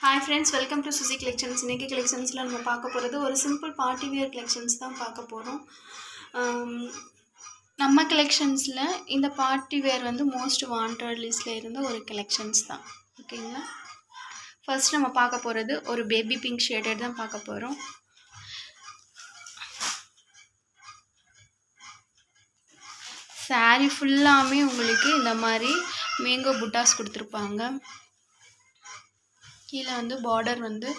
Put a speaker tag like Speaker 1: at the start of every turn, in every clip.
Speaker 1: Hi friends, welcome to Suchi collections. இன்றைக்கி கலெக்ஷன்ஸில் நம்ம பார்க்க போகிறது ஒரு சிம்பிள் பார்ட்டி வியர் கலெக்ஷன்ஸ் தான் பார்க்க போகிறோம். நம்ம கலெக்ஷன்ஸில் இந்த பார்ட்டி வேர் வந்து மோஸ்ட் வாண்டட் லிஸ்ட்டில் இருந்த ஒரு கலெக்ஷன்ஸ் தான். ஓகேங்களா? ஃபர்ஸ்ட் நம்ம பார்க்க போகிறது ஒரு பேபி பிங்க் ஷேடட் தான் பார்க்க போகிறோம். சாரீ ஃபுல்லாமே உங்களுக்கு இந்த மாதிரி மேங்கோ புட்டாஸ் கொடுத்துருப்பாங்க. கீழே வந்து பார்டர் வந்து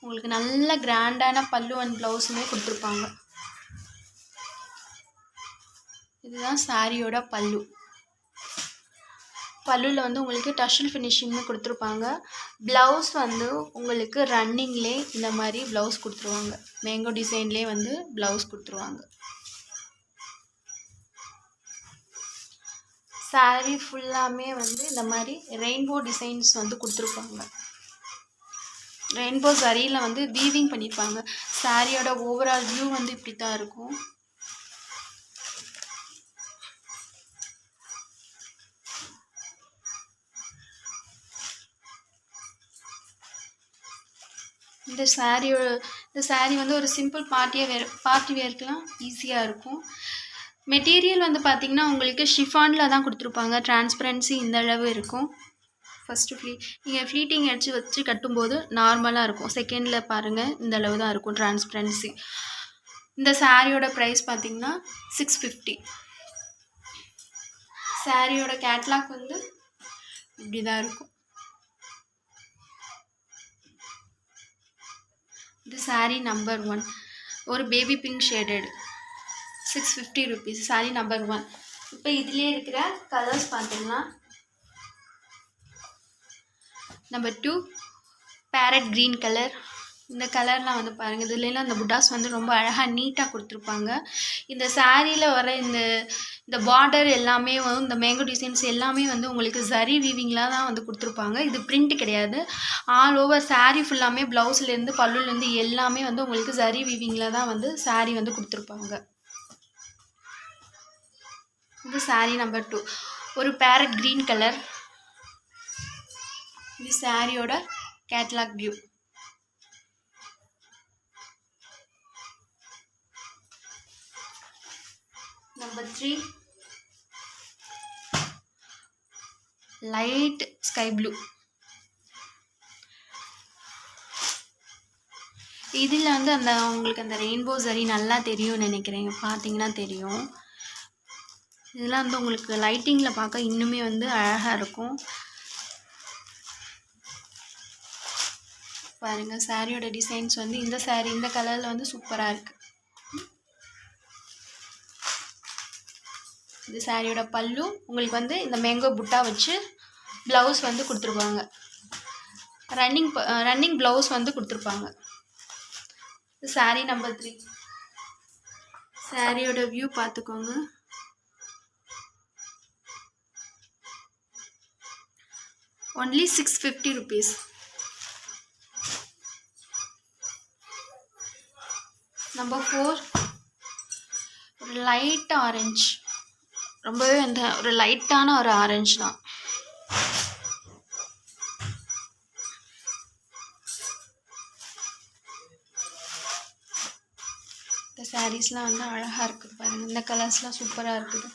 Speaker 1: உங்களுக்கு நல்ல கிராண்டான பல்லு அண்ட் ப்ளவுஸுமே கொடுத்துருப்பாங்க. இதுதான் சாரியோட பல்லு. பல்லுவில் வந்து உங்களுக்கு டஷல் ஃபினிஷிங்னு கொடுத்துருப்பாங்க. ப்ளவுஸ் வந்து உங்களுக்கு ரன்னிங்லே இந்த மாதிரி ப்ளவுஸ் கொடுத்துருவாங்க. மேங்கோ டிசைன்லேயே வந்து ப்ளவுஸ் கொடுத்துருவாங்க. சாரீ ஃபுல்லாமே வந்து இந்த மாதிரி ரெயின்போ டிசைன்ஸ் வந்து கொடுத்துருப்பாங்க. ரெயின்போ சரியில் வந்து வீவிங் பண்ணியிருப்பாங்க. சாரியோட ஓவரால் வியூ வந்து இப்படி தான் இருக்கும். இந்த சாரீ வந்து ஒரு சிம்பிள் பார்ட்டி வேர்க்கெலாம் ஈஸியாக இருக்கும். மெட்டீரியல் வந்து பார்த்திங்கன்னா உங்களுக்கு ஷிஃபானில் தான் கொடுத்துருப்பாங்க. டிரான்ஸ்பரன்சி இந்த அளவு இருக்கும். ஃபஸ்ட்டு நீங்கள் ஃப்ளீட்டிங் வச்சு கட்டும்போது நார்மலாக இருக்கும். செகண்டில் பாருங்கள், இந்த அளவு தான் இருக்கும் டிரான்ஸ்பரன்சி. இந்த சாரியோட ப்ரைஸ் பார்த்திங்கன்னா 650. சாரியோட கேட்லாக் வந்து இப்படி தான் இருக்கும். இது சாரீ நம்பர் 1, ஒரு baby pink shaded, 650 rupees. Sari number 1. இப்போ இதிலே இருக்கிற கலர்ஸ் பார்த்திங்கன்னா நம்பர் 2 பேரட் க்ரீன் கலர். இந்த கலர்லாம் வந்து பாருங்கள், இதுலாம் அந்த புட்டாஸ் வந்து ரொம்ப அழகாக நீட்டாக கொடுத்துருப்பாங்க. இந்த சாரியில் வர இந்த பார்டர் எல்லாமே வந்து இந்த மேங்கோ டிசைன்ஸ் எல்லாமே வந்து உங்களுக்கு ஜரி வீவிங்கில் தான் வந்து கொடுத்துருப்பாங்க. இது பிரிண்ட் கிடையாது. ஆல் ஓவர் சாரீ ஃபுல்லாமே ப்ளவுஸ்லேருந்து பல்லுலேருந்து எல்லாமே வந்து உங்களுக்கு ஜரி வீவிங்கில் தான் வந்து சாரீ வந்து கொடுத்துருப்பாங்க. இது சாரீ நம்பர் 2, ஒரு பேரட் க்ரீன் கலர். இது சாரியோட catalogue view. Number 3 light sky blue. இதில் வந்து உங்களுக்கு அந்த ரெயின்போ சரி நல்லா தெரியும்னு நினைக்கிறேன். பார்த்தீங்கன்னா தெரியும். இதெல்லாம் வந்து உங்களுக்கு லைட்டிங்கில் பார்க்க இன்னுமே வந்து அழகாக இருக்கும். பாருங்கள், சாரியோட டிசைன்ஸ் வந்து இந்த கலரில் வந்து சூப்பராக இருக்குது. இது சாரியோட பல்லு. உங்களுக்கு வந்து இந்த மேங்கோ புட்டா வச்சு ப்ளவுஸ் வந்து கொடுத்துருப்பாங்க. ரன்னிங் ப்ளவுஸ் வந்து கொடுத்துருப்பாங்க. இது சாரீ நம்பர் 3. சாரியோட வியூ பார்த்துக்கோங்க. Only 650 rupees. நம்பர் 4 ஒரு லைட் ஆரஞ்சு. ரொம்பவே அந்த ஒரு லைட்டான ஒரு ஆரஞ்சு தான். இந்த சாரீஸ்லாம் வந்து அழகாக இருக்குது பாருங்கள். இந்த கலர்ஸ்லாம் சூப்பராக இருக்குது.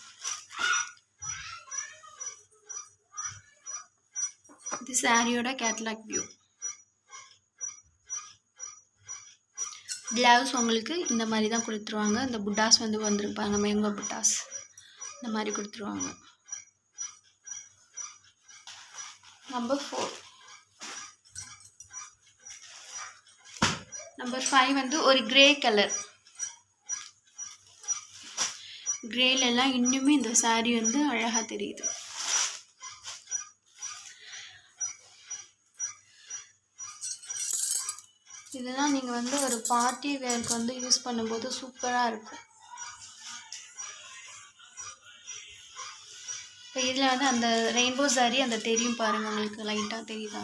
Speaker 1: இது சாரியோட கேட்லாக் வியூ. ப்ளவுஸ் உங்களுக்கு இந்த மாதிரி தான் கொடுத்துருவாங்க. இந்த புட்டாஸ் வந்து வந்திருப்பாங்க, மேங்கோ புட்டாஸ் இந்த மாதிரி கொடுத்துருவாங்க. நம்பர் 4 நம்பர் 5 வந்து ஒரு கிரே கலர். கிரேலெல்லாம் இன்னுமே இந்த சாரீ வந்து அழகாக தெரியுது. இதெல்லாம் நீங்கள் வந்து ஒரு பார்ட்டி வேர்க்கு வந்து யூஸ் பண்ணும்போது சூப்பராக இருக்கும். இப்போ இதில் வந்து அந்த ரெயின்போ சாரீ அந்த தெரியும் பாருங்கள், உங்களுக்கு லைட்டாக தெரியுதா?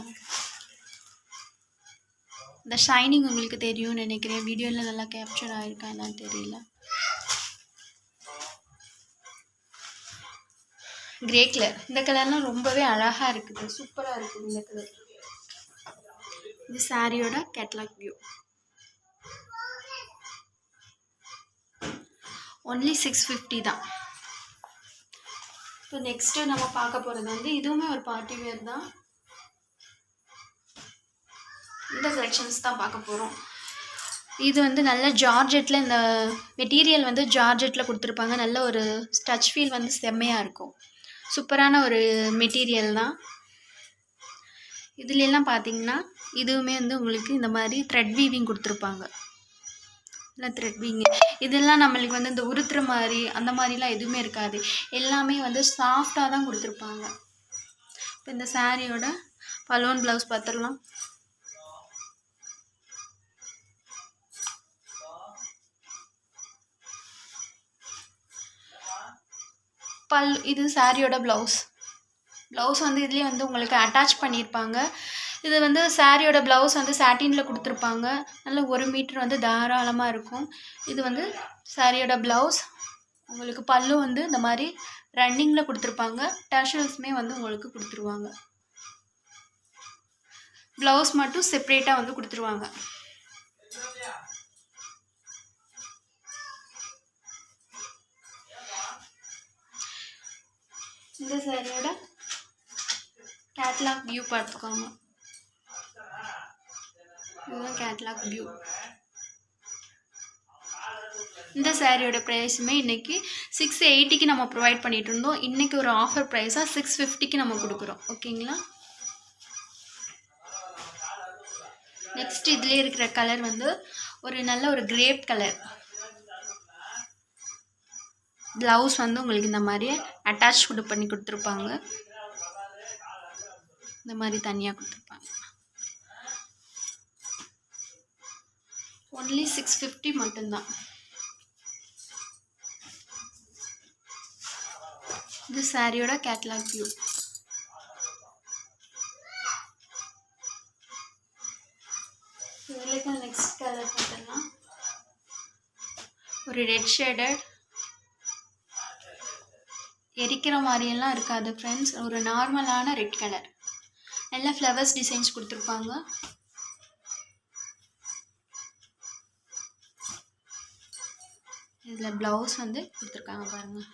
Speaker 1: இந்த ஷைனிங் உங்களுக்கு தெரியும்னு நினைக்கிறேன். வீடியோவில் நல்லா கேப்சர் ஆகிருக்கா என்னன்னு தெரியல. Grey colour. இந்த கலர்லாம் ரொம்பவே அழகாக இருக்குது, சூப்பராக இருக்குது இந்த கலர். இது சாரியோட கேட்லாக் வியூ. ஒன்லி 650 தான். இப்போ நெக்ஸ்ட்டு நம்ம பார்க்க போகிறது வந்து இதுவுமே ஒரு பார்ட்டி வேர் தான். இந்த கலெக்ஷன்ஸ் தான் பார்க்க போகிறோம். இது வந்து நல்ல ஜார்ஜெட்டில், இந்த மெட்டீரியல் வந்து ஜார்ஜெட்டில் கொடுத்துருப்பாங்க. நல்ல ஒரு டச் ஃபீல் வந்து செம்மையாக இருக்கும். சூப்பரான ஒரு மெட்டீரியல் தான். இதுலெல்லாம் பார்த்தீங்கன்னா இதுவுமே வந்து உங்களுக்கு இந்த மாதிரி த்ரெட் வீவிங் கொடுத்துருப்பாங்க. இல்லை த்ரெட் வீவிங் இதெல்லாம் நம்மளுக்கு வந்து இந்த உருத்துற மாதிரி அந்த மாதிரிலாம் எதுவுமே இருக்காது. எல்லாமே வந்து சாஃப்டாக தான் கொடுத்துருப்பாங்க. இப்போ இந்த சாரியோட பலூன் ப்ளவுஸ் பார்த்துடலாம். இது சாரியோட ப்ளவுஸ் வந்து இதுலேயே வந்து உங்களுக்கு அட்டாச் பண்ணியிருப்பாங்க. இது வந்து சாரியோட ப்ளவுஸ் வந்து சாட்டினில் கொடுத்துருப்பாங்க. நல்ல 1 மீட்டர் வந்து தாராளமாக இருக்கும். இது வந்து சாரியோட ப்ளவுஸ். உங்களுக்கு பல்லு வந்து இந்த மாதிரி ரன்னிங்கில் கொடுத்துருப்பாங்க. டஷல்ஸுமே வந்து உங்களுக்கு கொடுத்துருவாங்க. ப்ளவுஸ் மட்டும் செப்ரேட்டாக வந்து கொடுத்துருவாங்க. இந்த சாரியோட கேட்லாக் வியூ பார்த்துக்கோங்க. இதுதான் கேட்லாக் வியூ. இந்த சாரியோட ப்ரைஸுமே இன்றைக்கி 680க்கு நம்ம ப்ரொவைட் பண்ணிகிட்டு இருந்தோம். இன்றைக்கி ஒரு ஆஃபர் ப்ரைஸாக 650க்கு நம்ம கொடுக்குறோம். ஓகேங்களா? நெக்ஸ்ட் இதிலே இருக்கிற கலர் வந்து ஒரு நல்ல ஒரு கிரேப் கலர். ப்ளவுஸ் வந்து உங்களுக்கு இந்த மாதிரி அட்டாச் பண்ணி கொடுத்துருப்பாங்க. இந்த மாதிரி தனியாக கொடுத்துருப்பாங்க. ஒன்லி 650 மட்டும்தான். இது சாரியோட கேட்லாக் வியூ. இதில் நெக்ஸ்ட் கலர் பார்த்துடலாம். ஒரு ரெட் ஷேடட், எரிக்கிற மாதிரியெல்லாம் இருக்காது ஃப்ரெண்ட்ஸ். ஒரு நார்மலான ரெட் கலர். நல்ல ஃப்ளவர்ஸ் டிசைன்ஸ் கொடுத்துருப்பாங்க. இதில் ப்ளவுஸ் வந்து கொடுத்துருக்காங்க பாருங்கள்.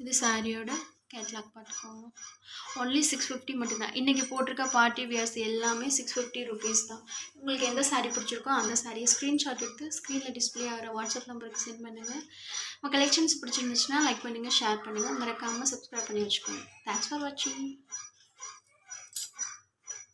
Speaker 1: இது சாரியோட கேட்லாக் பார்த்துக்கோங்க. ஒன்லி 650 மட்டும்தான். இன்றைக்கி போட்டிருக்க பார்ட்டி வியர்ஸ் எல்லாமே 650 ருபீஸ் தான். உங்களுக்கு எந்த சாரீ பிடிச்சிருக்கோ அந்த சாரியை ஸ்க்ரீன்ஷாட் எடுத்து ஸ்க்ரீனில் டிஸ்பிளே ஆகிற வாட்ஸ்அப் நம்பருக்கு சென்ட் பண்ணுங்கள். உங்கள் கலெக்ஷன்ஸ் பிடிச்சிருந்துச்சுன்னா லைக் பண்ணுங்கள், ஷேர் பண்ணுங்கள், மறக்காமல் சப்ஸ்கிரைப் பண்ணி வச்சுக்கோங்க. தேங்க்ஸ் ஃபார் வாட்சிங்.